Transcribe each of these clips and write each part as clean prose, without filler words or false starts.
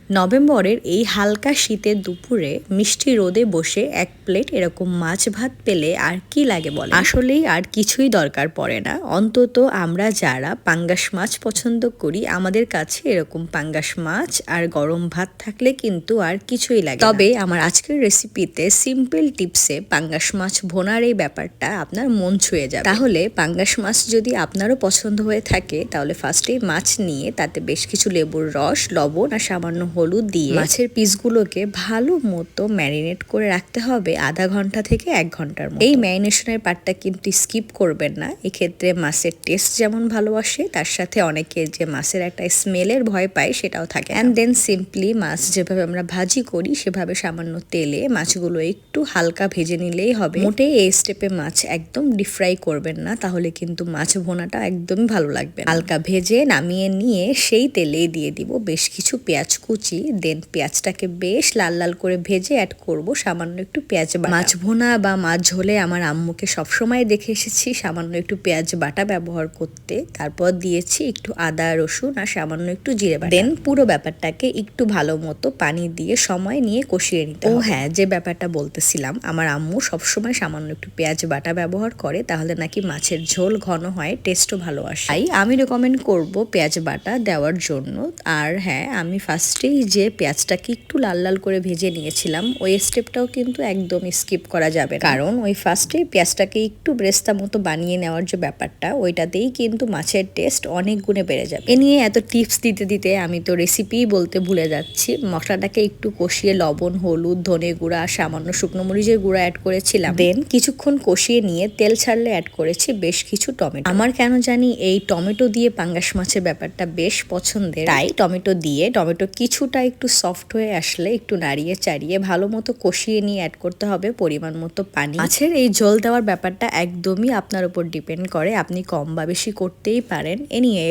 নভেম্বরের এই হালকা শীতের দুপুরে মিষ্টি রোদে বসে এক প্লেট এরকম মাছ ভাত পেলে আর কি লাগে বলে। আসলেই আর কিছুই দরকার পড়ে না, অন্তত আমরা যারা পাঙ্গাস মাছ পছন্দ করি আমাদের কাছে এরকম পাঙ্গাস মাছ আর গরম ভাত থাকলে কিন্তু আর কিছুই লাগে না। তবে আমার আজকের রেসিপিতে সিম্পল টিপসে পাঙ্গাস মাছ ভোনার এই ব্যাপারটা আপনার মন ছুঁয়ে যাবে। তাহলে পাঙ্গাস মাছ যদি আপনারও পছন্দ হয়ে থাকে তাহলে ফার্স্টেই মাছ নিয়ে তাতে বেশ কিছু লেবুর রস, লবণ আর সামান্য হলুদ দিয়ে মাছের পিসগুলোকে ভালো মতো ম্যারিনেট করে রাখতে হবে আধা ঘন্টা থেকে 1 ঘন্টার মতো। এই ম্যারিনেশনের পার্টটা কিন্তু স্কিপ করবেন না, এক্ষেত্রে মাছের টেস্ট যেমন ভালো আসে তার সাথে অনেকে যে মাছের একটা স্মেলের ভয় পায় সেটাও থাকে। অ্যান্ড দেন সিম্পলি মাছ যেভাবে আমরা ভাজি করি সেভাবে সামান্য তেলে মাছগুলো একটু হালকা ভেজে নিলেই হবে। মোটেই এই স্টেপে মাছ একদম ডিপ ফ্রাই করবেন না, তাহলে কিন্তু মাছ ভোনাটা একদমই ভালো লাগবে না। হালকা ভেজে নামিয়ে নিয়ে সেই তেলেই দিয়ে দিব বেশ কিছু পেঁয়াজ কুচি। দেন পেঁয়াজটাকে বেশ লাল লাল করে ভেজে অ্যাড করব সামান্য একটু পেঁয়াজ বাটা। মাছ ভোনা বা মাছ ঝোলে আমার আম্মুকে সবসময় দেখে এসেছি সামান্য একটু পেঁয়াজ বাটা ব্যবহার করতে। তারপর দিয়েছি একটু আদা রসুন আর সামান্য একটু জিরে বাটা। দেন পুরো ব্যাপারটাকে একটু ভালো মতো পানি দিয়ে সময় নিয়ে কষিয়ে নিতে হবে। ও হ্যাঁ, যে ব্যাপারটা বলতেছিলাম, আমার আম্মু সবসময় সামান্য একটু পেঁয়াজ বাটা ব্যবহার করে, তাহলে নাকি মাছের ঝোল ঘন হয়, টেস্টও ভালো আসে। তাই আমি রেকমেন্ড করব পেঁয়াজ বাটা দেওয়ার জন্য। আর হ্যাঁ, আমি ফার্স্টেই যে পেঁয়াজটাকে একটু লাল লাল করে ভেজে নিয়েছিলাম ওই স্টেপটাও কিন্তু একদম স্কিপ করা যাবে, কারণ ওই ফার্স্টে পেঁয়াজটাকে একটু ব্রেস্তা মতো বানিয়ে নেওয়ার যে ব্যাপারটা ওইটাতেই কিন্তু মাছের টেস্ট অনেক গুণে বেড়ে যাবে। এ নিয়ে এত টিপস দিতে দিতে আমি তো রেসিপি বলতে ভুলে যাচ্ছি। মশলাটাকে একটু কষিয়ে লবণ, হলুদ, ধনে গুঁড়া আর সামান্য শুকনো মরিচের গুঁড়া অ্যাড করেছিলাম। দেন কিছুক্ষণ কষিয়ে নিয়ে তেল ছাড়লে অ্যাড করেছি বেশ কিছু টমেটো। আমার কেন জানি এই টমেটো দিয়ে পাঙ্গাস মাছের ব্যাপারটা বেশ পছন্দের, তাই টমেটো দিয়ে টমেটো কিছুটা একটু সফট হয়ে আসলে একটু নাড়িয়ে চাড়িয়ে ভালো মতো কষিয়ে নিয়ে অ্যাড করতে হবে পরিমাণ মতো পানি। মাছের এই ঝোল দেওয়ার ব্যাপারটা একদমই আপনার উপর ডিপেন্ড করে, আপনি কম বা বেশি করতেই পারেন।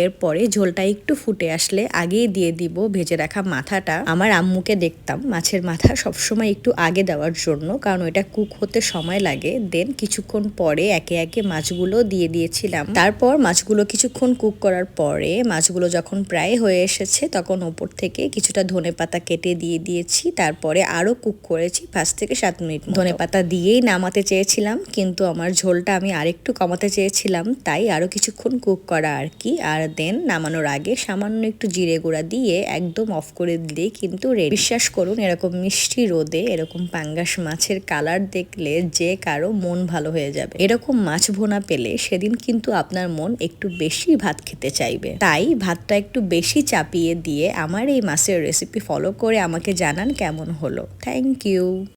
এরপরে ঝোলটা একটু ফুটে আসলে আগেই দিয়ে দিব ভেজে রাখা মাথাটা। আমার আম্মুকে দেখতাম মাছের মাথা সবসময় একটু আগে দেওয়ার জন্য, কারণ ওইটা কুক হতে সময় লাগে। দেন কিছুক্ষণ পরে একে একে মাছগুলো দিয়ে দিয়েছিলাম। তারপর মাছগুলো কিছুক্ষণ কুক করার পরে মাছগুলো যখন প্রায় হয়ে এসেছে তখন ওপর থেকে কিছুটা ধনেপাতা কেটে দিয়ে দিয়েছি। তারপরে আরো কুক করেছি 5 থেকে 7 মিনিট। ধনেপাতা দিয়েই নামাতে চেয়েছিলাম, কিন্তু আমার ঝোলটা আমি আরেকটু কমাতে চেয়েছিলাম, তাই আরো কিছুক্ষণ কুক করা আর কি। আর দেন নামানোর আগে সামান্য একটু জিরে গুঁড়া দিয়ে একদম অফ করে দিলেই কিন্তু রেডি। বিশ্বাস করুন, এরকম মিষ্টি রোদে এরকম পাঙ্গাস মাছের কালার দেখলে যে কারো মন ভালো হয়ে যাবে। এরকম মাছ ভোনা পেলে সেদিন কিন্তু আপনার মন একটু বেশি ভাত খেতে চাইবে। তাই ভাতটা একটু বেশি চাপিয়ে দিয়ে আমার এই মাছের রেসিপি ফলো করে আমাকে জানান কেমন হলো। Thank you.